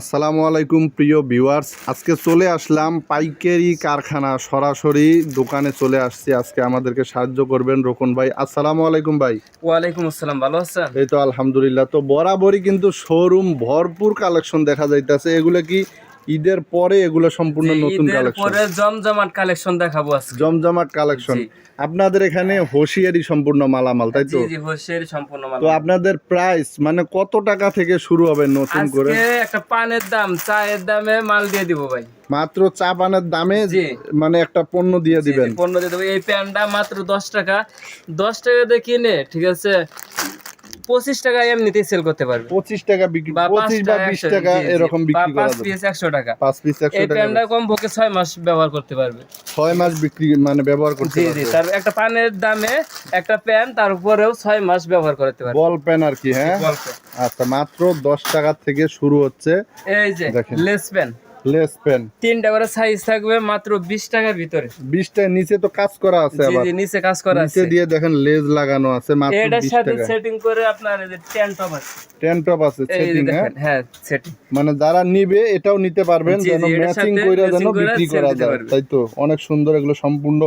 আসসালামু আলাইকুম প্রিয় ভিউয়ার্স, আজকে চলে আসলাম পাইকারি কারখানা, সরাসরি দোকানে চলে আসছি। আজকে আমাদেরকে সাহায্য করবেন রোকন ভাই। আসসালামু আলাইকুম ভাই। ওয়ালাইকুম আসসালাম, ভালো আছেন? এই তো আলহামদুলিল্লাহ। তো বরাবরই কিন্তু শোরুম ভরপুর কালেকশন দেখা যাইতেছে। এগুলো কি ঈদের পরে এগুলো সম্পূর্ণ নতুন ঈদের কালেকশন? পরে জমজমাট কালেকশন দেখাবো আজকে। জমজমাট কালেকশন। জি। আপনাদের এখানে হোশিয়ারি সম্পূর্ণ মালামাল, তাই তো? জি জি, হোশিয়ারি সম্পূর্ণ মাল। তো আপনাদের প্রাইস মানে কত টাকা থেকে শুরু হবে নতুন করে? আজকে একটা পানের দাম, চায়ের দামে মাল দিয়ে দিব ভাই। মাত্র চা পানের দামে জি। মানে একটা পণ্য দিয়ে জি, দিবেন। জি, পণ্য দিয়ে দেবো। এই প্যানটা মাত্র 10 টাকা, 10 টাকা দিয়ে কিনে, ঠিক আছে, 25 টাকা এমনিতেই সেল করতে পারবে। 25 টাকা বিক্রি, বা 25 বা 20 টাকা এরকম বিক্রি করা 5 যাবে। পিস 100 টাকা। 5 পিস 100 এই টাকা। প্যানটা কমপক্ষে 6 মাস ব্যবহার করতে পারবে। 6 মাস বিক্রি মানে ব্যবহার করতে জি জি, পারবে। তার একটা পানের দামে একটা প্যান, তার উপরেও 6 মাস ব্যবহার করতে পারবে। বল পেন আর কি, হ্যাঁ? Ball pen. আচ্ছা, মাত্র 10 টাকা থেকে শুরু হচ্ছে। এই যে দেখেন। লেস পেন, লেস পেন 3টা করে সাইজ থাকবে, মাত্র 20 টাকার ভিতরে। 20 টাকা। নিচে তো কাজ করা আছে, জি আবার জি, নিচে কাজ করা নিচে আছে। দিয়ে দেখেন লেজ লাগানো আছে, মাত্র এটার 20 সাথে টাকা। সেটিং করে আপনার এই যে টেন টপ আছে, টেন টপ আছে এই যে সেটিং, হ্যাঁ? দেখেন, হ্যাঁ সেটিং। মানে যারা নিবে এটাও নিতে পারবেন, জি, যেন জি, এটার ম্যাচিং সাথে কইরা যেন matching করে বিক্রি sell করা দিতে যায়, পারবে। তাই তো? অনেক সুন্দর, এগুলো সম্পূর্ণ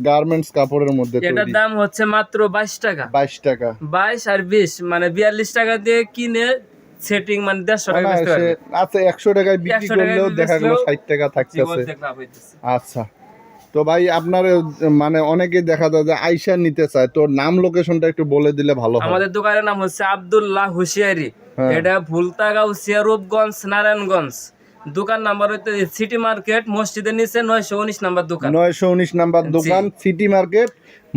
গার্মেন্টস কাপড়ের মধ্যে এটার তৈরি। দাম হচ্ছে মাত্র 22 টাকা। 22 টাকা। 22 আর 20 মানে 42 টাকা দিয়ে কিনে সেটিং মানে 150 টাকা বেচতে অনায়াসে পারবে। আচ্ছা, 100 টাকায় বিক্রি 100 টাকায় করলেও দেখা গেল বেচলেও 60 টাকা জি, থাকতেছে। অর্ধেক লাভ হইতেছে। আচ্ছা, তো ভাই আপনার মানে অনেকেই দেখা যায় যে আইসা নিতে চায়, তো নাম লোকেশনটা একটু বলে দিলে ভালো হয়। আমাদের দোকানের নাম হচ্ছে আব্দুল্লাহ হুশিয়ারি। হ্যাঁ। এটা ভুলতাগাউসিয়া, রূপগঞ্জ, নারায়ণগঞ্জ। দোকান নাম্বার হচ্ছে সিটি মার্কেট, মসজিদের নিচে 919 নাম্বার দোকান। 919 নাম্বার দোকান, সিটি মার্কেট,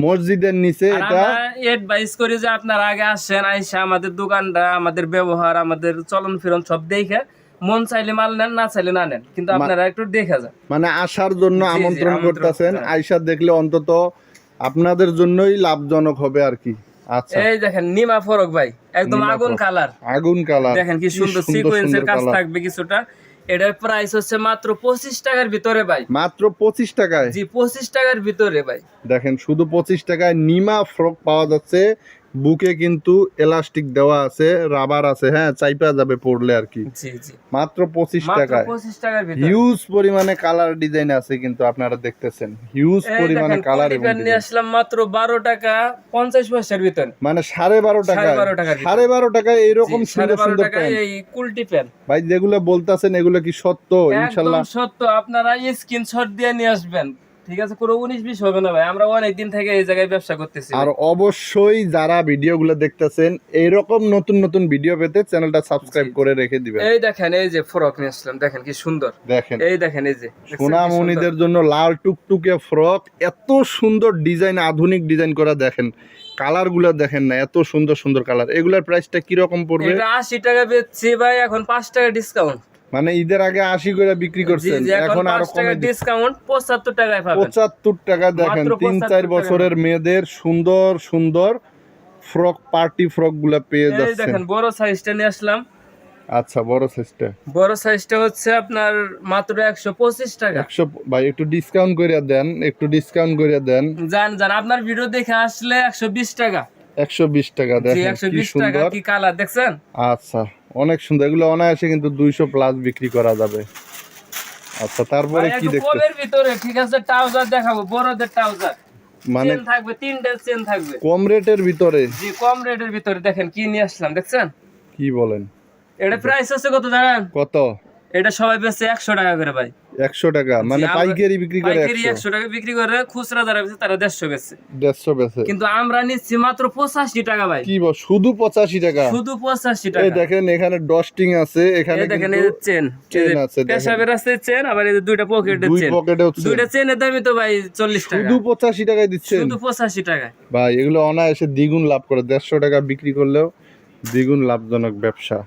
মসজিদের নিচে। আর এটা আমরা অ্যাডভাইস করি যে আপনারা আগে আসেন, আইসা আমাদের দোকানটা, আমাদের ব্যবহার, আমাদের চলন ফিরন সব দেখে মন চাইলে মাল নেন, না চাইলে না নেন, কিন্তু আপনারা একটু দেখে যান। মানে আসার জন্য জি, জি, আমন্ত্রণ আমন্ত্রণ করতেছেন। জানাই। আইসা দেখলে অন্তত আপনাদের জন্যই লাভজনক হবে আর কি। আচ্ছা, এই দেখেন নিমা ফরক ভাই, একদম নিমা আগুন ফরক। কালার। আগুন কালার, দেখেন কি সুন্দর সিকোয়েন্সের কাজ কালার। থাকবে কিছুটা। এটার প্রাইস হচ্ছে মাত্র 25 টাকার ভিতরে ভাই। মাত্র 25 টাকায়। জি, 25 টাকার ভিতরে ভাই। দেখেন, শুধু 25 টাকায় নিমা ফ্রক পাওয়া যাচ্ছে। বুকে কিন্তু এলাস্টিক দেওয়া আছে, রাবার আছে, হ্যাঁ, চাইপা যাবে পড়লে আর কি। জি জি, মাত্র 25 মাত্র টাকায় 25 টাকার ভিতরে। হিউজ পরিমাণে কালার ডিজাইন আছে, কিন্তু আপনারা দেখতেছেন হিউজ এই পরিমাণে দেখেন কালার কুলি এবং প্যান নিয়ে ডিজাইন। আসলাম মাত্র 12 টাকা 50 পয়সার ভিতরে। মানে 12.5 টাকায়, 12.5 টাকার ভিতরে। 12.5 টাকায় এরকম জি, সুন্দর 12.5 সুন্দর টাকায় প্যান্ট। এই কুলটি প্যান। ভাই যেগুলো বলতাছেন এগুলো কি সত্য? একদম ইনশাল্লাহ। সত্য, আপনারা স্ক্রিনশট দিয়ে নিয়ে আসবেন, ঠিক আছে? কোনো 19-20 হবে না ভাই, আমরা অনেক দিন থেকে এই জায়গায় ব্যবসা করতেছি আর ভাই। অবশ্যই যারা ভিডিওগুলো দেখতেছেন এইরকম নতুন নতুন ভিডিও পেতে চ্যানেলটা সাবস্ক্রাইব জি, জি। করে রেখে দিবেন। এই দেখেন, এই যে ফ্রক নিয়ে আসলাম, দেখেন কি সুন্দর। দেখেন, এই দেখেন, এই যে দেখছেন কি সোনামণিদের সুন্দর? জন্য লাল টুকটুকে ফ্রক, এত সুন্দর ডিজাইন, আধুনিক ডিজাইন করা। দেখেন কালারগুলো, দেখেন না, এত সুন্দর সুন্দর কালার। এগুলার প্রাইসটা কি রকম পড়বে? এটা 80 টাকা বেচছি ভাই, এখন 5 টাকা ডিসকাউন্ট। মানে ঈদের আগে 80 করে বিক্রি জি করছেন, জি, এখন এখন আরো 5 টাকা কমে ডিসকাউন্ট 75 টাকায় পাবেন। 75 টাকা। দেখেন মাত্র 3-4 75 বছরের মেয়েদের সুন্দর সুন্দর ফ্রক, পার্টি ফ্রক গুলা পেয়ে এই যাচ্ছেন। দেখেন বড় সাইজটা নিয়ে আসলাম। আচ্ছা, বড় সাইজটা বড় সাইজটা হচ্ছে আপনার মাত্র 125 টাকা। 100। ভাই একটু ডিসকাউন্ট করে দেন, একটু ডিসকাউন্ট করে দেন। জান জান, আপনার ভিডিও দেখে আসলে 120 টাকা। 120 টাকা। জি, দেখেন কি 120 টাকা। সুন্দর। কি কালার দেখছেন? আচ্ছা, অনেক সুন্দর। এগুলো অনায়াসে কিন্তু 200 প্লাস বিক্রি করা যাবে। আচ্ছা, তারপরে ভাই কি একটু দেখতে? কমের ভিতরে, ঠিক আছে, ট্রাউজার দেখাবো, বড়দের ট্রাউজার। মানে চেন থাকবে, 3টা চেন থাকবে। কম রেটের ভিতরে? জি, কম রেটের ভিতরে। দেখেন কি নিয়ে আসলাম, দেখছেন? কি বলেন? এটা প্রাইস আছে কত জানেন? কত? এটা সবাই বেচে 100 টাকা করে ভাই। 100 টাকা? মানে জি, আমরা পাইকারি বিক্রি করে পাইকারি 100? 100 টাকা বিক্রি করে, খুচরা যারা বেচে তারা 150 বেচে। 150 বেচে? কিন্তু আমরা নিচ্ছি মাত্র 85 টাকা ভাই। কি বল, শুধু 85 টাকা? শুধু 85 এই টাকা। দেখেন এখানে ডস্টিং আছে, এখানে এই দেখেন, এই কিন্তু চেন, চেন আছে। দেখেন পেশাবের আছে চেন, আবার এই যে দুইটা পকেটের দুই চেন। পকেটেও চেন। দুইটা চেনের দামই তো ভাই 40 টাকা। শুধু 85 টাকায় দিচ্ছেন? শুধু 85 টাকায়। ভাই এগুলো অনায়াসে দ্বিগুণ লাভ করে। 150 টাকা বিক্রি করলেও দ্বিগুণ লাভজনক ব্যবসা।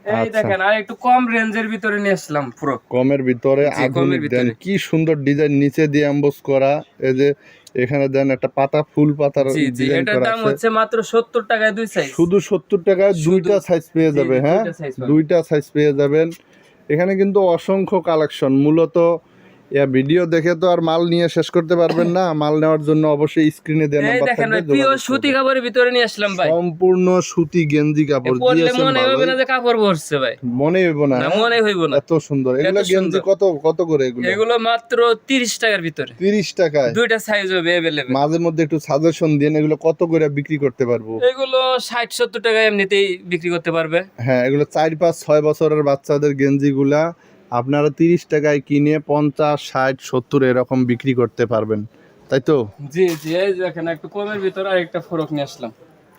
এই আচ্ছা, দেখেন আর একটু কম রেঞ্জের ভিতরে নিয়ে আসলাম পুরো। কমের ভিতরে জি, কমের আধুনিক দেন, ভিতরে। কি সুন্দর ডিজাইন, নিচে দিয়ে এমবোস করা। এই যে এখানে দেন একটা পাতা, ফুল পাতার জি জি, ডিজাইন এটার করা দাম আছে। হচ্ছে মাত্র 70 টাকায় 2 সাইজ। শুধু 70 টাকায় দুইটা সাইজ পেয়ে জি, যাবে, জি, হ্যাঁ, দুইটা size পাবেন। দুইটা সাইজ পেয়ে যাবেন। এখানে কিন্তু অসংখ্য কালেকশন। মূলত ভিডিও দেখে তো আর মাল নিয়ে শেষ করতে পারবেন না, মাল নেওয়ার জন্য অবশ্যই স্ক্রিনে দেওয়া এই নাম্বার দেখেন থাকবে, ভাই পিওর যোগাযোগ সুতি করবেন। কাপড়ের ভিতরে নিয়ে আসলাম ভাই। সম্পূর্ণ সুতি গেঞ্জি কাপড় পরলে দিয়েছেন মনে হবে ভালোই, না যে কাপড় পরছে ভাই, মনে হইব না, না মনে হইব না। এত সুন্দর এগুলো এত গেঞ্জি। সুন্দর। কত কত করে এগুলো? এগুলো মাত্র 30 টাকার ভিতরে, 30 টাকায়। দুইটা সাইজ হবে अवेलेबल। মাঝে মধ্যে একটু সাজেশন দিন, এগুলো কত করে বিক্রি করতে পারবো? এগুলো 60-70 টাকা এমনিতেই বিক্রি করতে পারবে। হ্যাঁ, এগুলো 4-5-6 বছরের বাচ্চাদের গেঞ্জিগুলা আপনারা 30 টাকায় কিনে 50, 60, 70 এরকম বিক্রি করতে পারবেন, তাই তো? জি জি, এই দেখেন একটু কমের ভিতরে আরেকটা ফরক নিয়ে আসলাম।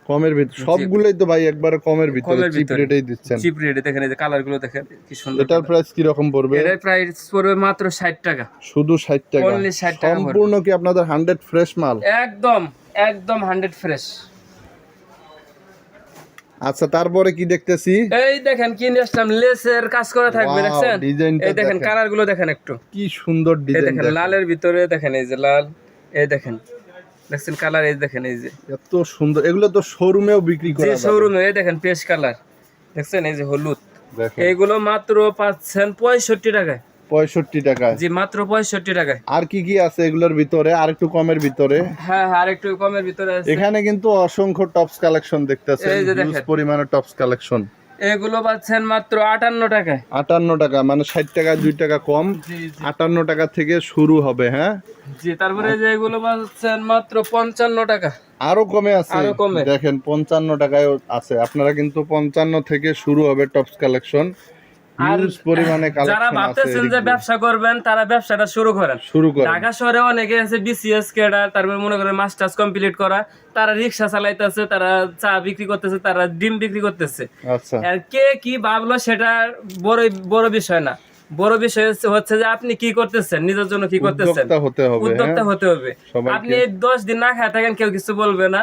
কমের ভিতর সবগুলোই তো ভাই একবারে কমের ভিতরে, কমের চিপ ভিতরে রেটেই দিচ্ছেন। চিপ রেটে দেখেন, এই যে কালার গুলো দেখেন কি সুন্দর। এটার প্রাইস কি রকম পড়বে? এটার প্রাইস পড়বে মাত্র 60 টাকা। শুধু 60 টাকা? Only 60 টাকা পড়বে। সম্পূর্ণ কি আপনাদের 100 ফ্রেশ মাল? একদম একদম 100 ফ্রেশ। আচ্ছা, তারপরে কি দেখতেছি? এই দেখেন কি নিয়ে আসলাম, লেসের কাজ করা থাকবে, Wow, দেখছেন? ডিজাইনটা এই দেখেন দেখেন। কালার গুলো দেখেন একটু, কি সুন্দর এই ডিজাইন দেখেন লালের ভিতরে দেখেন, এই যে লাল, এই দেখেন দেখছেন কালার, এই দেখেন এই যে এত সুন্দর। এগুলো তো শোরুমেও বিক্রি করা যে যাবে। শোরুমে, এই দেখেন পেস্ট কালার দেখছেন, এই যে হলুদ, দেখেন এইগুলো মাত্র পাচ্ছেন 65 টাকায়। 65 টাকায়। জি মাত্র 65 টাকায়। আর কি কি আছে এগুলোর ভিতরে? আর একটু কমের ভিতরে? হ্যাঁ হ্যাঁ, আর একটু কমের ভিতরে আছে। এখানে কিন্তু অসংখ্য টপস কালেকশন দেখতেছেন, এই যে হিউজ দেখেন। পরিমাণে টপস কালেকশন। এগুলো পাচ্ছেন মাত্র 58 টাকায়। 58 টাকা, মানে 60 টাকা 2 টাকা কম। জি জি 58 টাকা থেকে শুরু হবে। হ্যাঁ, জি, তারপরে যে এগুলো পাচ্ছেন মাত্র 55 টাকা। আরো কমে আছে, আরো কমে। দেখেন 55 টাকায় আছে। আপনারা কিন্তু 55 থেকে শুরু হবে টপস কালেকশন, আর হিউজ পরিমাণে যারা কালেকশন আছে। ভাবতেছেন যে এদিকে ব্যবসা করবেন, তারা ব্যবসাটা শুরু করেন। শুরু করেন। ঢাকা শহরে অনেকে আছে বিসিএস ক্যাডার, তারপরে মনে করেন মাস্টার্স কমপ্লিট করা, তারা রিক্সা চালাইতেছে, তারা চা বিক্রি করতেছে, তারা ডিম বিক্রি করতেছে। আচ্ছা, আর কে কি ভাবলো সেটা বড় বড় বিষয় না, বড় বিষয় হচ্ছে যে আপনি কি করতেছেন, নিজের জন্য কি করতেছেন, উদ্যোক্তা হতে হবে। উদ্যোক্তা হ্যাঁ, হতে হবে। সবাইকে। আপনি 10 দিন না খেয়ে থাকেন, কেউ কিছু বলবে না,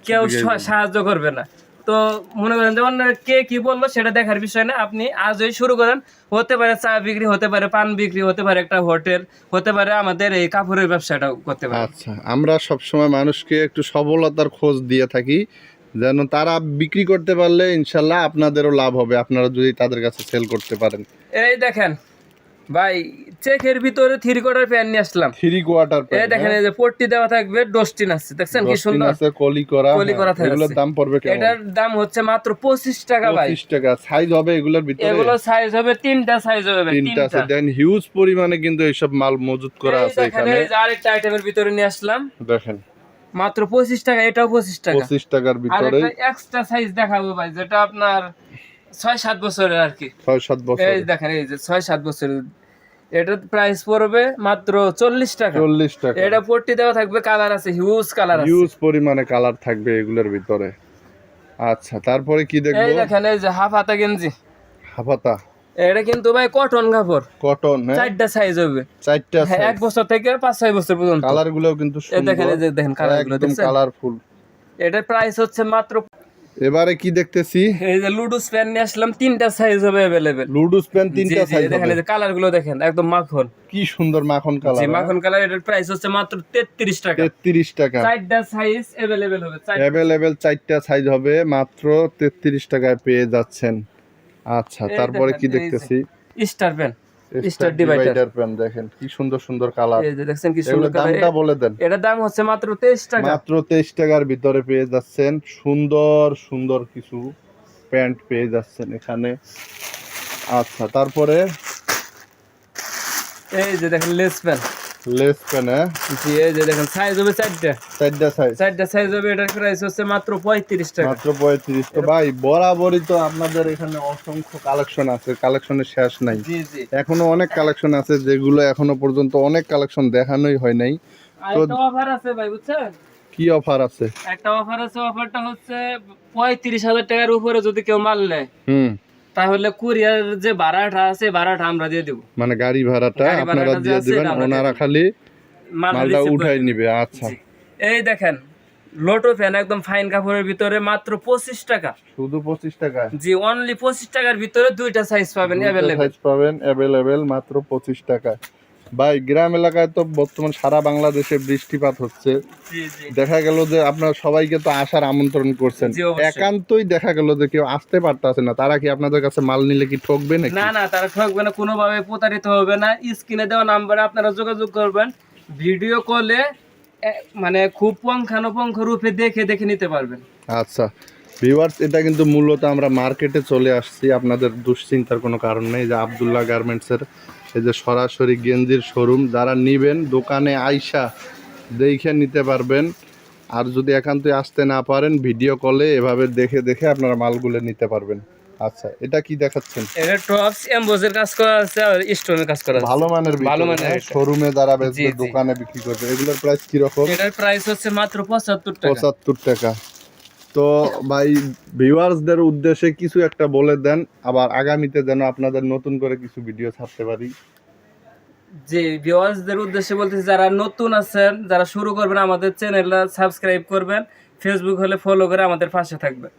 কেউ সাহায্য করবে না। তো মনে করেন যে অন্য কে কি বললো সেটা দেখার বিষয় না, আপনি আজই শুরু করেন। হতে পারে চা বিক্রি, হতে পারে পান বিক্রি, হতে পারে একটা হোটেল, হতে পারে আমাদের এই কাপড়ের ব্যবসাটাও করতে পারে। আচ্ছা, আমরা সবসময় মানুষকে একটু সফলতার খোঁজ দিয়ে থাকি, যেন তারা বিক্রি করতে পারলে ইনশাল্লাহ আপনাদেরও লাভ হবে, আপনারা যদি তাদের কাছে সেল করতে পারেন। এই দেখেন ভাই, চেকের ভিতরে 3 কোয়ার্টার প্যান্ট নিয়ে আসলাম। 3 কোয়ার্টার এই দেখেন, এই যে পট্টি দেওয়া থাকবে, ডস্টিন আছে, দেখছেন কি সুন্দর আছে, কলি করা। কলি করা থাকছে। এগুলোর দাম পড়বে কেমন? এটার দাম হচ্ছে মাত্র 25 টাকা ভাই। 25 টাকা। সাইজ হবে এগুলোর ভিতরে? এগুলো সাইজ হবে 3টা সাইজ হবে ভাই, 3টা আছে। 3টা। দেন হিউজ পরিমাণে কিন্তু এইসব মাল মজুত করা এই আছে দেখেন, এখানে। এই যে আরেকটা আইটেমের ভিতরে নিয়ে আসলাম, দেখেন মাত্র 25 টাকা, এটাও 25 টাকা। 25 টাকার আর ভিতরে একটা এক্সট্রা সাইজ দেখাবো ভাই, যেটা আপনার 6-7 বছরের আর কি। 6-7 বছর। এই দেখেন, এই যে 6-7 বছরের, এটার প্রাইস পড়বে মাত্র 40 টাকা। 40 টাকা। এটা পট্টি দেওয়া থাকবে, কালার আছে, হিউজ কালার আছে। হিউজ পরিমাণে কালার থাকবে এগুলোর ভিতরে। আচ্ছা, তারপরে কি দেখবো? এই দেখেন, এই যে হাফ হাতা গেঞ্জি, হাফাতা এটা কিন্তু ভাই কটন কাপড়, কটন। হ্যাঁ, 4টা সাইজ হবে। 4টা হ্যাঁ, 1 বছর থেকে 5-6 বছর পর্যন্ত। কালার গুলো কিন্তু এই দেখেন, সুন্দর, এই যে দেখেন কালার গুলো একদম দেখছেন। কালারফুল। এটার প্রাইস হচ্ছে মাত্র। এবারে কি দেখতেছি? এই যে লুডুস প্যান্ট নিয়ে আসলাম, 3টা সাইজ হবে अवेलेबल। লুডুস প্যান্ট 3টা সাইজ দেখেন, হবে। এই যে কালার গুলো দেখেন, একদম মাখন। কি সুন্দর মাখন জি কালার। মাখন কালার। এটার প্রাইস হচ্ছে মাত্র 33 টাকা। 33 টাকা। 4টা সাইজ अवेलेबल হবে। অ্যাভেলেবেল 4টা সাইজ হবে, মাত্র 33 টাকায় পেয়ে যাচ্ছেন। আচ্ছা, এই তারপরে দেখেন, কি এই যে দেখতেছি? Star pant, star star divider. Divider pant দেখেন কি সুন্দর সুন্দর কালার। এই যে দেখছেন কি এগুলোর সুন্দর কালার। দামটা বলে দেন। এটার দাম হচ্ছে মাত্র 23 টাকা। মাত্র 23 টাকার ভিতরে পেয়ে যাচ্ছেন সুন্দর সুন্দর কিছু প্যান্ট পেয়ে যাচ্ছেন এখানে। আচ্ছা, তারপরে এই যে দেখেন লেস প্যান্ট। Less pant. হ্যাঁ, জি, এই যে দেখেন সাইজ হবে 4টা। 4টা সাইজ। 4টা সাইজ হবে। এটার প্রাইস হচ্ছে মাত্র 35 টাকা। মাত্র 35। তো ভাই বরাবরই তো আপনাদের এখানে অসংখ্য কালেকশন আছে, কালেকশনের শেষ নাই। জি জি, এখনো অনেক কালেকশন আছে যেগুলো এখনো পর্যন্ত অনেক কালেকশন দেখানোই হয় নাই। আরেকটা অফার আছে ভাই, বুঝছেন? কি অফার আছে? একটা অফার আছে, অফারটা হচ্ছে 35,000 টাকার উপরে যদি কেউ মাল নেয়, হুম, তাহলে কুরিয়ার যে ভাড়াটা আছে, ভাড়াটা আমরা দিয়ে দেব। মানে গাড়ি ভাড়াটা গাড়ি আপনারা ভাড়াটা দিয়ে যে আছে, দিবেন, আমরা দিয়ে ওনারা দেব। খালি মালটা মালটা receive উঠাই করে নিবে। আচ্ছা, জি। এই দেখেন লোটো ফ্যান, একদম ফাইন কাপড়ের ভিতরে, মাত্র 25 টাকা। শুধু 25 টাকা। জি, অনলি 25 টাকার ভিতরে 2টা সাইজ পাবেন अवेलेबल। সাইজ পাবেন अवेलेबल মাত্র 25 টাকা। ভাই গ্রাম এলাকায় তো বর্তমান সারা বাংলাদেশে বৃষ্টিপাত হচ্ছে, জি জি দেখা গেল যে আপনার সবাইকে তো আসার আমন্ত্রণ করছেন, জি, অবশ্যই। একান্তই দেখা গেল যে কেউ আসতে পারতেছে না, তারা কি আপনাদের কাছে মাল নিলে কি ঠকবে নাকি? না না, তারা ঠকবে না, কোনোভাবে প্রতারিত হবে না। স্ক্রিনে দেওয়া নাম্বারে আপনারা যোগাযোগ করবেন, ভিডিও কলে মানে খুব পুঙ্খানুপুঙ্খ রূপে দেখে দেখে নিতে পারবেন। আচ্ছা ভিউয়ার্স, এটা কিন্তু মূলত আমরা মার্কেটে চলে আসছি, আপনাদের দুশ্চিন্তার কোনো কারণ নেই। যে আব্দুল্লাহ গার্মেন্টসের এই যে সরাসরি গেঞ্জির শোরুম, যারা নিবেন দোকানে আইসা দেখে নিতে পারবেন। আর যদি একান্তই আসতে না পারেন, ভিডিও কলে এভাবে দেখে দেখে আপনারা মালগুলো নিতে পারবেন। আচ্ছা এটা কি দেখাচ্ছেন? এটা টপস এমবোসের কাজ করা আছে আর স্টোনের কাজ করা আছে। ভালো মানের ভালো মানের এটা। শোরুমে যারা জি, বেচবে, জি। দোকানে বিক্রি করবে, এগুলোর প্রাইস কিরকম? এটার প্রাইস হচ্ছে মাত্র 75 টাকা। 75 টাকা। তো ভাই ভিউয়ার্সদের উদ্দেশ্যে কিছু একটা বলে দেন, আবার আগামীতে যেন আপনাদের নতুন করে কিছু ভিডিও ছাড়তে পারি। যে ভিউয়ার্সদের উদ্দেশ্যে বলতেছি, যারা নতুন আছেন, যারা শুরু করবেন, আমাদের চ্যানেলটা সাবস্ক্রাইব করবেন, ফেসবুক হলে ফলো করে আমাদের পাশে থাকবেন।